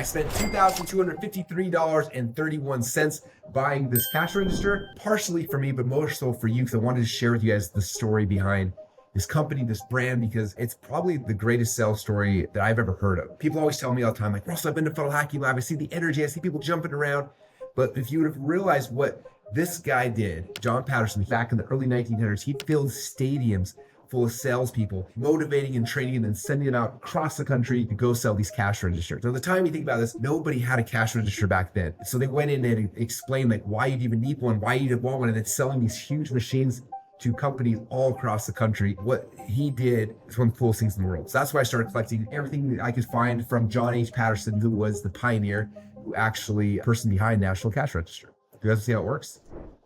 I spent $2,253.31 buying this cash register, partially for me, but more so for you, because I wanted to share with you guys the story behind this company, this brand, because it's probably the greatest sales story that I've ever heard of. People always tell me all the time, like, Russell, I've been to Funnel Hacking Lab. I see the energy. I see people jumping around. But if you would have realized what this guy did, John Patterson, back in the early 1900s, he filled stadiums full of salespeople, motivating and training and then sending them out across the country to go sell these cash registers. Now, at the time you think about this, nobody had a cash register back then. So they went in and explained like why you'd even need one, why you'd want one, and then selling these huge machines to companies all across the country. What he did is one of the coolest things in the world. So that's why I started collecting everything that I could find from John H. Patterson, who was the pioneer, who actually person behind National Cash Register. You guys see how it works?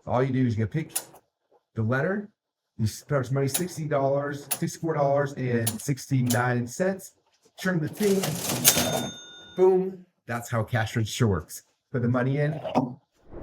All you do is you pick the letter. You start money $60, $64.69. Turn the thing, boom. That's how cash register works. Put the money in.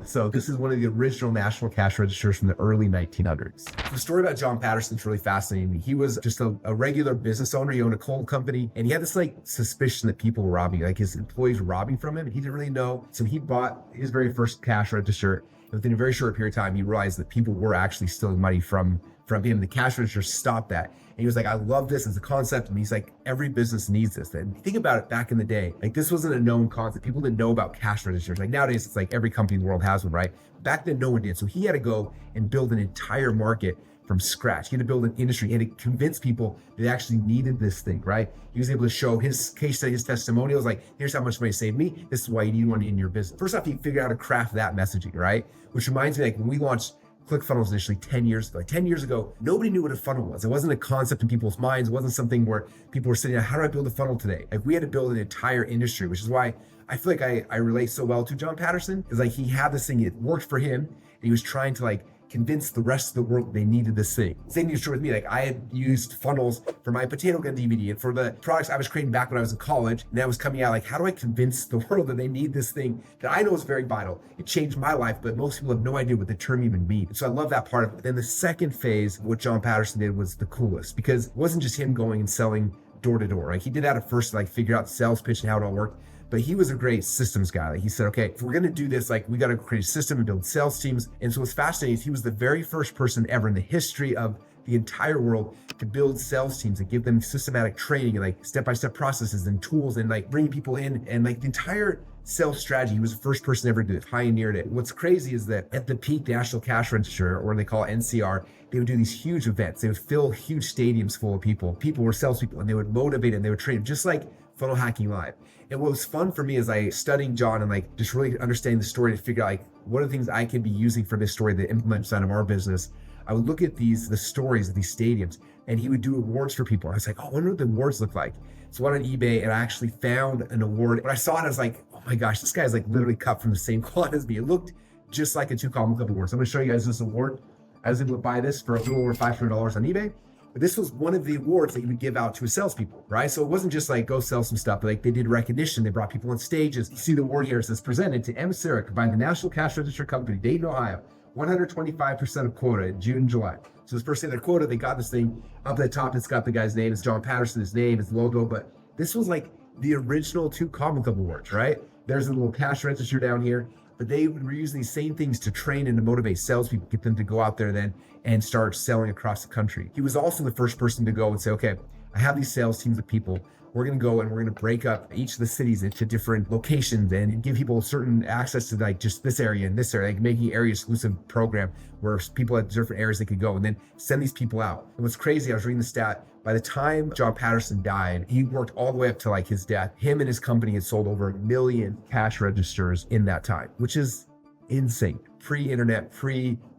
So this is one of the original national cash registers from the early 1900s. The story about John Patterson is really fascinating. He was just a regular business owner. He owned a coal company, and he had this like suspicion that people were robbing, like his employees were robbing from him, and he didn't really know. So he bought his very first cash register. And within a very short period of time, he realized that people were actually stealing money from him. The cash register stopped that. And he was like, I love this as a concept. And he's like, every business needs this. And think about it, back in the day, like this wasn't a known concept. People didn't know about cash registers. Like nowadays, it's like every company in the world has one, right? Back then, no one did. So he had to go and build an entire market from scratch. He had to build an industry and to convince people that they actually needed this thing, right? He was able to show his case study, his testimonials, like, here's how much money saved me. This is why you need one in your business. First off, he figured out how to craft that messaging, right? Which reminds me, like when we launched ClickFunnels initially 10 years ago. Like 10 years ago, nobody knew what a funnel was. It wasn't a concept in people's minds. It wasn't something where people were sitting, how do I build a funnel today? Like we had to build an entire industry, which is why I feel like I relate so well to John Patterson, because like he had this thing, it worked for him, and he was trying to like convince the rest of the world they needed this thing. Same thing is true with me. Like I had used funnels for my potato gun DVD and for the products I was creating back when I was in college, and that was coming out like, how do I convince the world that they need this thing that I know is very vital? It changed my life, but most people have no idea what the term even means. So I love that part of it. Then the second phase, what John Patterson did was the coolest, because it wasn't just him going and selling door to door. Like he did that at first to like figure out the sales pitch and how it all worked. But he was a great systems guy. Like he said, okay, if we're going to do this, like we got to create a system and build sales teams. And so what's fascinating is he was the very first person ever in the history of the entire world to build sales teams and give them systematic training and like step-by-step processes and tools and like bringing people in and like the entire sales strategy. He was the first person ever to pioneered it. What's crazy is that at the peak National Cash Register, or they call it NCR, they would do these huge events. They would fill huge stadiums full of people. People were salespeople, and they would motivate and they would train, just like Funnel Hacking Live. And what was fun for me is I studying John and like just really understanding the story to figure out like what are the things I can be using from this story to implement inside of our business. I would look at the stories of these stadiums, and he would do awards for people. I was like, oh, I wonder what the awards look like. So I went on eBay and I actually found an award. When I saw it, I was like, oh my gosh, this guy's like literally cut from the same cloth as me. It looked just like a Two Comma Club award. So I'm gonna show you guys this award. I was able to buy this for a little over $500 on eBay. But this was one of the awards that you would give out to his salespeople, right? So it wasn't just like go sell some stuff, but like they did recognition. They brought people on stages. You see the award here. It says presented to M. Sarek by the National Cash Register Company, Dayton, Ohio, 125% of quota in June and July. So this person, their quota, they got this thing up at the top. It's got the guy's name. It's John Patterson, his name, his logo. But this was like the original Two Comma Club awards, right? There's a little cash register down here. But they were using these same things to train and to motivate salespeople, get them to go out there then and start selling across the country. He was also the first person to go and say, okay, I have these sales teams of people. We're going to go and we're going to break up each of the cities into different locations and give people certain access to like just this area and this area, like making an area exclusive program where people had different areas they could go and then send these people out. And what's crazy, I was reading the stat, by the time John Patterson died, he worked all the way up to like his death. Him and his company had sold over 1 million cash registers in that time, which is insane. Pre-internet,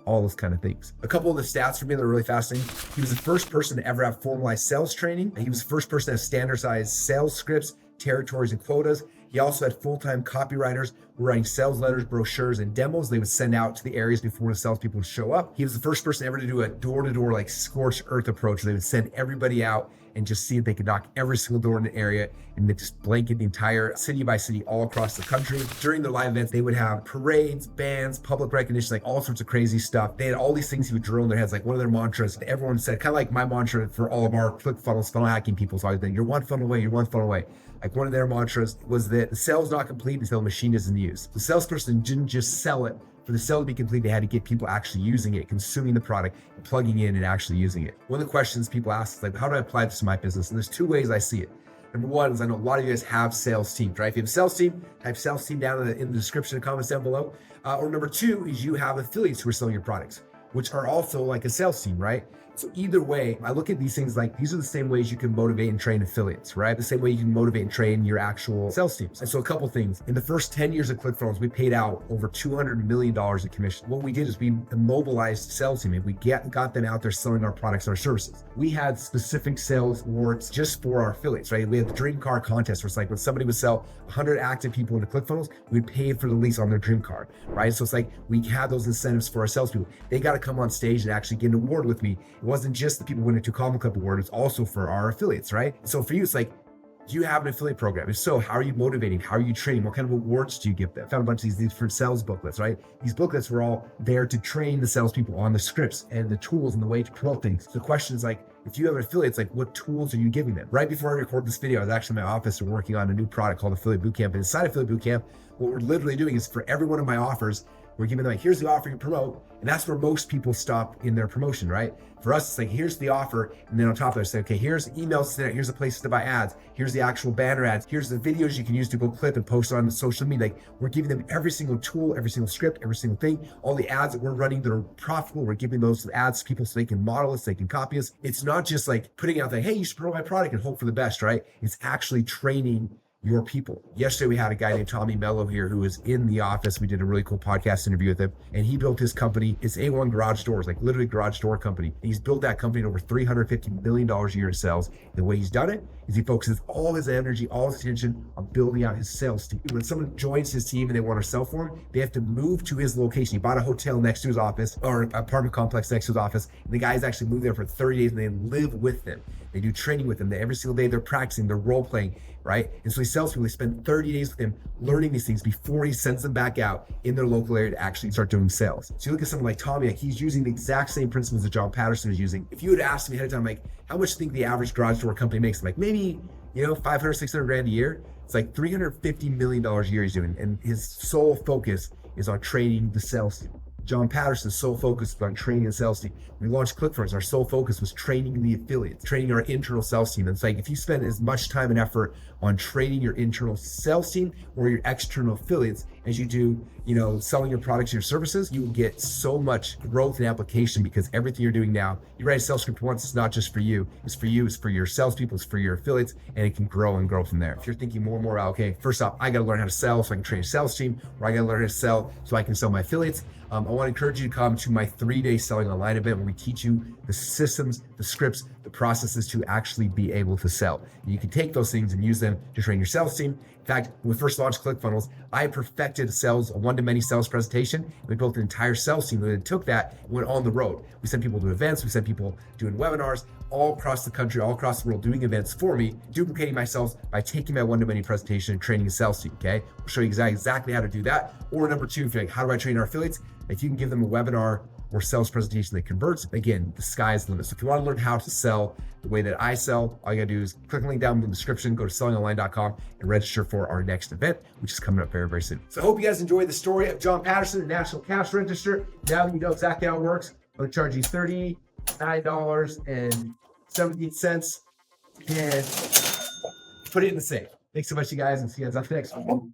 all those kind of things. A couple of the stats for me that are really fascinating. He was the first person to ever have formalized sales training. He was the first person to have standardized sales scripts, territories, and quotas. He also had full-time copywriters who were writing sales letters, brochures, and demos they would send out to the areas before the salespeople would show up. He was the first person ever to do a door-to-door like scorched earth approach. They would send everybody out and just see if they could knock every single door in the area and they just blanket the entire city by city all across the country. During their live events, they would have parades, bands, public recognition, like all sorts of crazy stuff. They had all these things he would drill in their heads, like one of their mantras. Everyone said, kind of like my mantra for all of our ClickFunnels funnel hacking people, so I think you're one funnel away, you're one funnel away. Like one of their mantras was that the sale's not complete until the machine is in use. The salesperson didn't just sell it. For the sale to be complete, they had to get people actually using it, consuming the product, plugging in and actually using it. One of the questions people ask is like, how do I apply this to my business? And there's two ways I see it. Number one is I know a lot of you guys have sales teams, right? If you have a sales team, type sales team down in the description and comments down below. Or number two is you have affiliates who are selling your products, which are also like a sales team, right? So either way, I look at these things like these are the same ways you can motivate and train affiliates, right? The same way you can motivate and train your actual sales teams. And so a couple things. In the first 10 years of ClickFunnels, we paid out over $200 million in commission. What we did is we immobilized sales team and we got them out there selling our products and our services. We had specific sales awards just for our affiliates, right? We had the dream car contest where it's like when somebody would sell 100 active people into ClickFunnels, we'd pay for the lease on their dream car, right? So it's like we had those incentives for our salespeople. They got to come on stage and actually get an award with me. It wasn't just the people winning a Common Club award, it's also for our affiliates, right? So for you, it's like, do you have an affiliate program? If so, how are you motivating? How are you training? What kind of awards do you give them? I found a bunch of these different sales booklets, right? These booklets were all there to train the salespeople on the scripts and the tools and the way to promote things. So the question is like, if you have an affiliate, it's like, what tools are you giving them? Right before I record this video, I was actually in my office and working on a new product called Affiliate Bootcamp. And inside Affiliate Bootcamp, what we're literally doing is for every one of my offers, we're giving them like, here's the offer you promote. And that's where most people stop in their promotion, right? For us, it's like, here's the offer. And then on top of it, say, okay, here's emails, here's the places to buy ads. Here's the actual banner ads. Here's the videos you can use to go clip and post on social media. Like we're giving them every single tool, every single script, every single thing, all the ads that we're running that are profitable. We're giving those ads to people so they can model us, they can copy us. It's not just like putting out like, hey, you should promote my product and hope for the best, right? It's actually training your people. Yesterday, we had a guy named Mello here who was in the office. We did a really cool podcast interview with him, and he built his company. It's A1 Garage Doors, like literally garage door company. And he's built that company at over $350 million a year in sales. The way he's done it is he focuses all his energy, all his attention on building out his sales team. When someone joins his team and they want to sell for him, they have to move to his location. He bought a hotel next to his office or an apartment complex next to his office. And the guys actually move there for 30 days and they live with them. They do training with them. Every single day they're practicing, they're role playing, right? And so he sells people, they spend 30 days with him learning these things before he sends them back out in their local area to actually start doing sales. So you look at someone like Tommy, like he's using the exact same principles that John Patterson is using. If you had asked me ahead of time, like, how much do you think the average garage door company makes? I'm like, maybe, 500, 600 grand a year. It's like $350 million a year he's doing. And his sole focus is on training the sales team. John Patterson's sole focus was on training the sales team. When we launched ClickFunnels, our sole focus was training the affiliates, training our internal sales team. And it's like, if you spend as much time and effort on training your internal sales team or your external affiliates as you do, selling your products and your services, you will get so much growth and application because everything you're doing now, you write a sales script once, it's not just for you, it's for your salespeople, it's for your affiliates, and it can grow and grow from there. If you're thinking more and more, okay, first off, I got to learn how to sell so I can train a sales team, or I got to learn how to sell so I can sell my affiliates, I want to encourage you to come to my 3-day selling online event where we teach you the systems, the scripts, the processes to actually be able to sell. And you can take those things and use them to train your sales team. In fact, when we first launched ClickFunnels, I perfected a one-to-many sales presentation. We built an entire sales team that took that and went on the road. We sent people to events, we sent people doing webinars all across the country, all across the world, doing events for me, duplicating myself by taking my one-to-many presentation and training a sales team, okay? I'll show you exactly how to do that. Or number two, if you're like, how do I train our affiliates? If you can give them a webinar or sales presentation that converts, again, the sky's the limit. So if you want to learn how to sell the way that I sell, all you gotta do is click the link down in the description, go to sellingonline.com and register for our next event, which is coming up very, very soon. So I hope you guys enjoyed the story of John Patterson, the National Cash Register. Now that you know exactly how it works, I'm gonna charge you $39.17 and put it in the safe. Thanks so much, you guys, and see you guys on the next one.